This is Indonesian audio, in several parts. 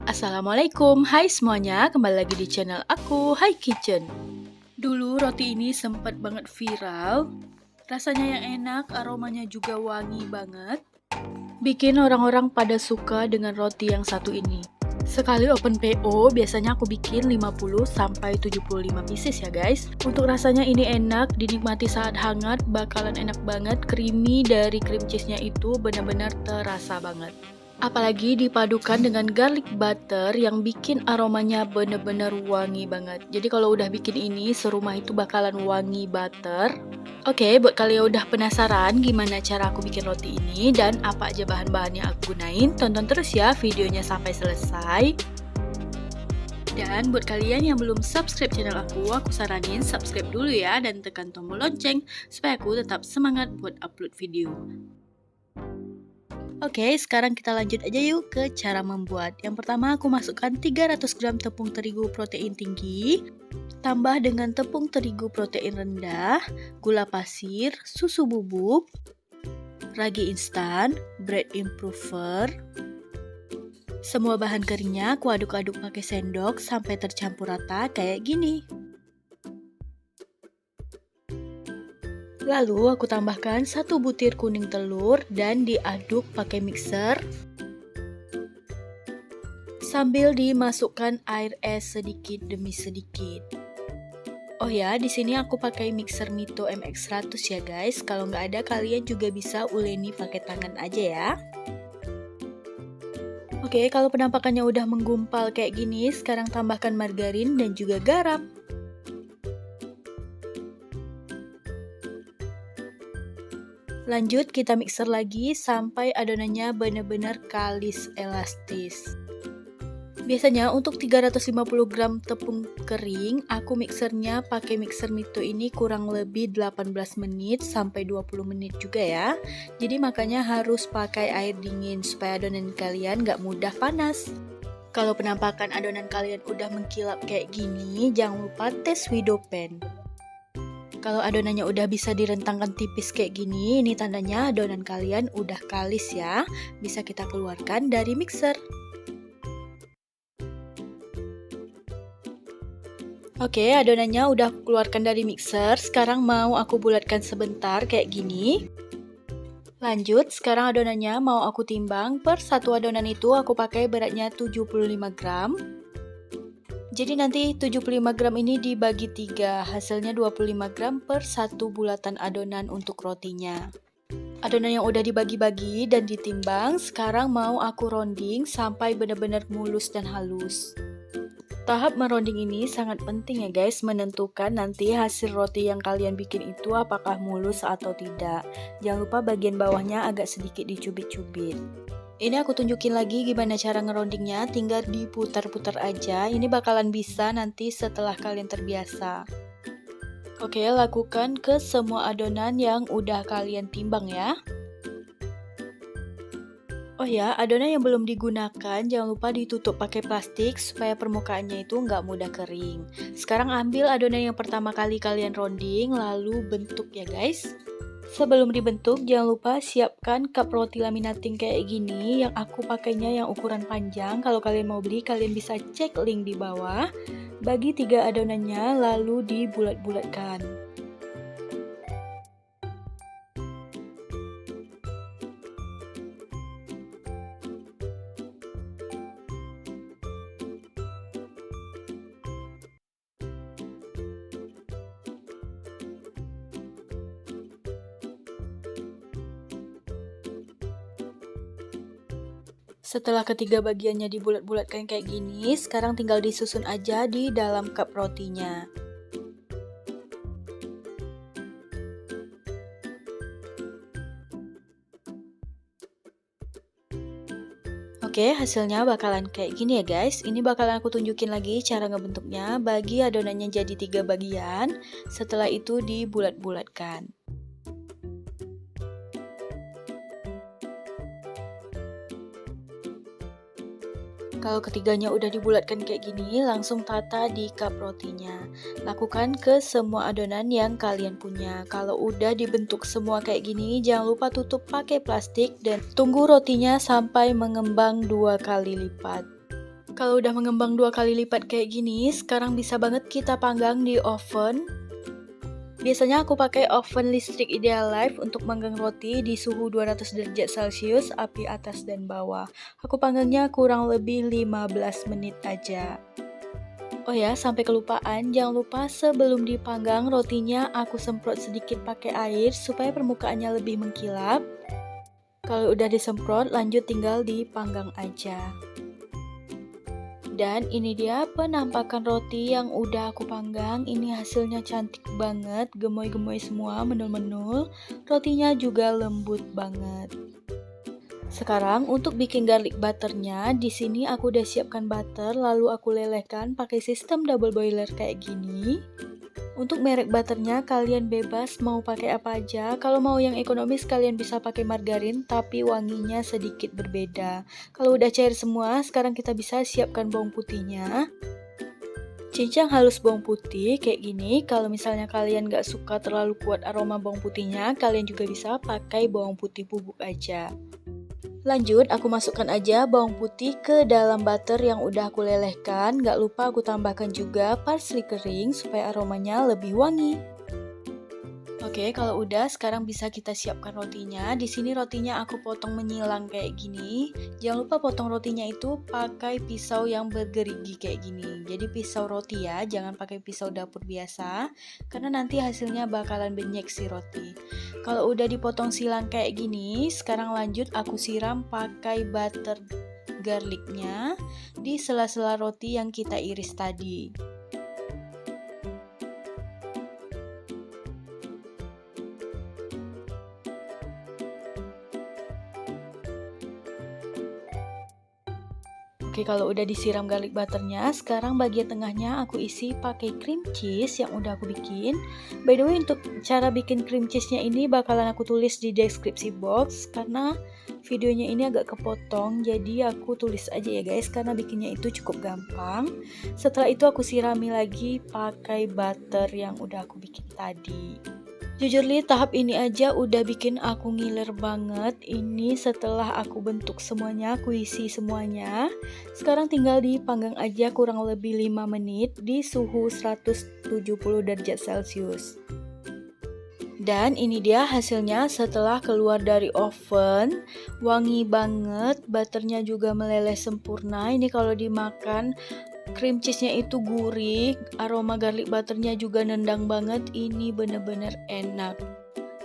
Assalamualaikum, hai semuanya, kembali lagi di channel aku, Hai Kitchen. Dulu roti ini sempat banget viral, rasanya yang enak, aromanya juga wangi banget. Bikin orang-orang pada suka dengan roti yang satu ini. Sekali open PO, biasanya aku bikin 50-75 pieces ya guys. Untuk rasanya ini enak, dinikmati saat hangat, bakalan enak banget, creamy dari cream cheese-nya itu benar-benar terasa banget. Apalagi dipadukan dengan garlic butter yang bikin aromanya bener-bener wangi banget. Jadi kalau udah bikin ini, serumah itu bakalan wangi butter. Oke, buat kalian udah penasaran gimana cara aku bikin roti ini dan apa aja bahan-bahan yang aku gunain, tonton terus ya videonya sampai selesai. Dan buat kalian yang belum subscribe channel aku saranin subscribe dulu ya dan tekan tombol lonceng supaya aku tetap semangat buat upload video. Oke, sekarang kita lanjut aja yuk ke cara membuat. Yang pertama aku masukkan 300 gram tepung terigu protein tinggi, tambah dengan tepung terigu protein rendah, gula pasir, susu bubuk, ragi instan, bread improver. Semua bahan keringnya aku aduk-aduk pakai sendok sampai tercampur rata kayak gini. Lalu aku tambahkan 1 butir kuning telur dan diaduk pakai mixer sambil dimasukkan air es sedikit demi sedikit. Oh ya, di sini aku pakai mixer Mito MX100 ya guys. Kalau nggak ada kalian juga bisa uleni pakai tangan aja ya. Oke, kalau penampakannya udah menggumpal kayak gini, sekarang tambahkan margarin dan juga garam. Lanjut kita mixer lagi sampai adonannya benar-benar kalis elastis. Biasanya untuk 350 gram tepung kering, aku mixernya pakai mixer Mito ini kurang lebih 18 menit sampai 20 menit juga ya. Jadi makanya harus pakai air dingin supaya adonan kalian gak mudah panas. Kalau penampakan adonan kalian udah mengkilap kayak gini, jangan lupa tes widow pan. Kalau adonannya udah bisa direntangkan tipis kayak gini, ini tandanya adonan kalian udah kalis ya. Bisa kita keluarkan dari mixer. Oke, adonannya udah keluarkan dari mixer. Sekarang mau aku bulatkan sebentar kayak gini. Lanjut, sekarang adonannya mau aku timbang. Per satu adonan itu aku pakai beratnya 75 gram. Jadi nanti 75 gram ini dibagi 3, hasilnya 25 gram per satu bulatan adonan untuk rotinya. Adonan yang udah dibagi-bagi dan ditimbang, sekarang mau aku rounding sampai benar-benar mulus dan halus. Tahap meronding ini sangat penting ya guys, menentukan nanti hasil roti yang kalian bikin itu apakah mulus atau tidak. Jangan lupa bagian bawahnya agak sedikit dicubit-cubit. Ini aku tunjukin lagi gimana cara ngerondingnya, tinggal diputar-putar aja. Ini bakalan bisa nanti setelah kalian terbiasa. Oke, lakukan ke semua adonan yang udah kalian timbang ya. Oh ya, adonan yang belum digunakan jangan lupa ditutup pakai plastik supaya permukaannya itu nggak mudah kering. Sekarang ambil adonan yang pertama kali kalian rounding, lalu bentuk ya guys. Sebelum dibentuk, jangan lupa siapkan cup roti laminating kayak gini yang aku pakainya yang ukuran panjang. Kalau kalian mau beli, kalian bisa cek link di bawah. Bagi 3 adonannya, lalu dibulat-bulatkan. Setelah ketiga bagiannya dibulat-bulatkan kayak gini, sekarang tinggal disusun aja di dalam cup rotinya. Oke, hasilnya bakalan kayak gini ya guys. Ini bakalan aku tunjukin lagi cara ngebentuknya. Bagi adonannya jadi 3 bagian, setelah itu dibulat-bulatkan. Kalau ketiganya udah dibulatkan kayak gini, langsung tata di cup rotinya. Lakukan ke semua adonan yang kalian punya. Kalau udah dibentuk semua kayak gini, jangan lupa tutup pakai plastik dan tunggu rotinya sampai mengembang 2 kali lipat. Kalau udah mengembang 2 kali lipat kayak gini, sekarang bisa banget kita panggang di oven. Biasanya aku pakai oven listrik Idealife untuk manggang roti di suhu 200 derajat Celcius, api atas dan bawah. Aku panggangnya kurang lebih 15 menit aja. Oh ya, sampai kelupaan, jangan lupa sebelum dipanggang rotinya aku semprot sedikit pakai air supaya permukaannya lebih mengkilap. Kalau udah disemprot, lanjut tinggal dipanggang aja. Dan ini dia penampakan roti yang udah aku panggang. Ini hasilnya cantik banget, gemoy-gemoy semua, menul-menul. Rotinya juga lembut banget. Sekarang untuk bikin garlic butternya, di sini aku udah siapkan butter, lalu aku lelehkan pakai sistem double boiler kayak gini. Untuk merek butternya kalian bebas mau pakai apa aja. Kalau mau yang ekonomis kalian bisa pakai margarin, tapi wanginya sedikit berbeda. Kalau udah cair semua, sekarang kita bisa siapkan bawang putihnya. Cincang halus bawang putih kayak gini. Kalau misalnya kalian gak suka terlalu kuat aroma bawang putihnya, kalian juga bisa pakai bawang putih bubuk aja. Lanjut, aku masukkan aja bawang putih ke dalam butter yang udah aku lelehkan. Gak lupa aku tambahkan juga parsley kering supaya aromanya lebih wangi. Oke, kalau udah, sekarang bisa kita siapkan rotinya. Di sini rotinya aku potong menyilang kayak gini. Jangan lupa potong rotinya itu pakai pisau yang bergerigi kayak gini. Jadi pisau roti ya, jangan pakai pisau dapur biasa, karena nanti hasilnya bakalan benyek si roti. Kalau udah dipotong silang kayak gini, sekarang lanjut aku siram pakai butter garlicnya di sela-sela roti yang kita iris tadi. Oke, kalau udah disiram garlic butternya, sekarang bagian tengahnya aku isi pakai cream cheese yang udah aku bikin. By the way, untuk cara bikin cream cheese-nya ini bakalan aku tulis di deskripsi box, karena videonya ini agak kepotong, jadi aku tulis aja ya guys, karena bikinnya itu cukup gampang. Setelah itu aku sirami lagi pakai butter yang udah aku bikin tadi. Jujur li, tahap ini aja udah bikin aku ngiler banget. Ini setelah aku bentuk semuanya, aku isi semuanya. Sekarang tinggal dipanggang aja kurang lebih 5 menit di suhu 170 derajat Celcius. Dan ini dia hasilnya setelah keluar dari oven. Wangi banget, butternya juga meleleh sempurna. Ini kalau dimakan, cream cheese-nya itu gurih, aroma garlic butternya juga nendang banget. Ini bener-bener enak.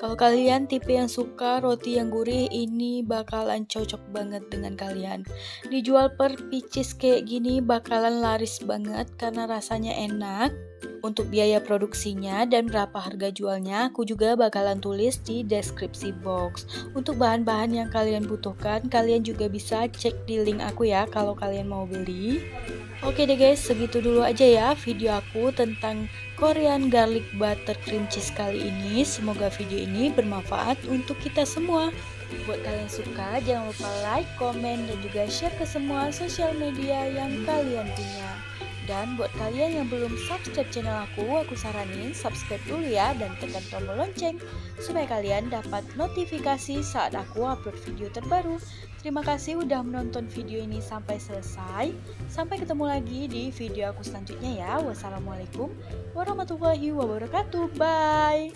Kalau kalian tipe yang suka roti yang gurih, ini bakalan cocok banget dengan kalian. Dijual per pieces kayak gini bakalan laris banget karena rasanya enak. Untuk biaya produksinya dan berapa harga jualnya, aku juga bakalan tulis di deskripsi box. Untuk bahan-bahan yang kalian butuhkan, kalian juga bisa cek di link aku ya kalau kalian mau beli. Oke deh guys, segitu dulu aja ya video aku tentang Korean garlic butter cream cheese kali ini. Semoga video ini bermanfaat untuk kita semua. Buat kalian suka, jangan lupa like, komen, dan juga share ke semua sosial media yang kalian punya. Dan buat kalian yang belum subscribe channel aku saranin subscribe dulu ya dan tekan tombol lonceng supaya kalian dapat notifikasi saat aku upload video terbaru. Terima kasih udah menonton video ini sampai selesai. Sampai ketemu lagi di video aku selanjutnya ya. Wassalamualaikum warahmatullahi wabarakatuh. Bye.